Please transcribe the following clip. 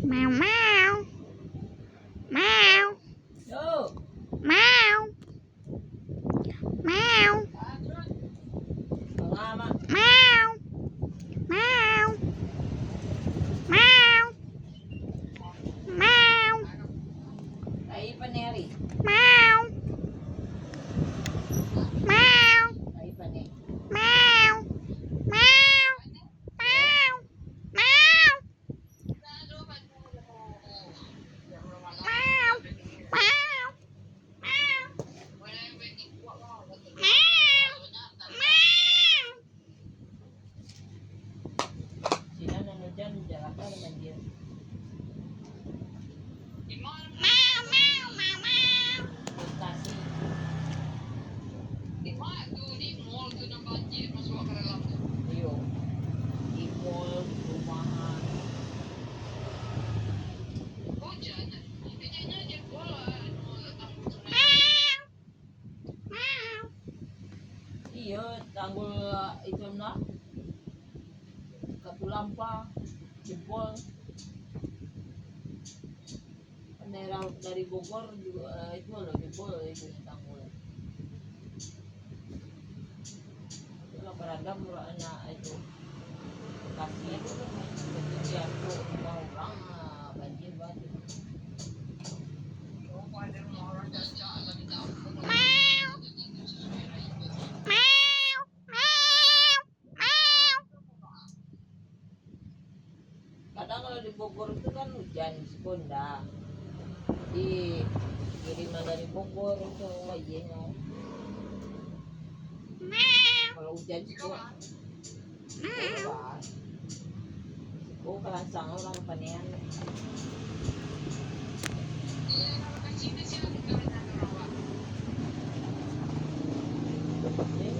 Meow meow. Meow. Yo! Meow. Meow. Mangama! Meow. Meow. Meow. Meow. Ay paneri! Meow. Meow. Ay pane! Meow. Meow. Meow. Meow. Meow. Meow. Sila na no dyan, dyan ka naman dyan. Putasi. Iyo. Ipol, rumahan. Iyo, tanggol ito na. Katulampa. Ipol. Dari Bogor juga itu loh Ipol itu yang tanggul. Itulah beragam anak itu. Kasih itu jatuh mau orang banjir banget. Kadang kalau di Bogor itu kan hujan sekonda. Di kiriman dari Bogor itu wajahnya. Kalau hujan sekonda. Oh, kalansang orang panen. Ini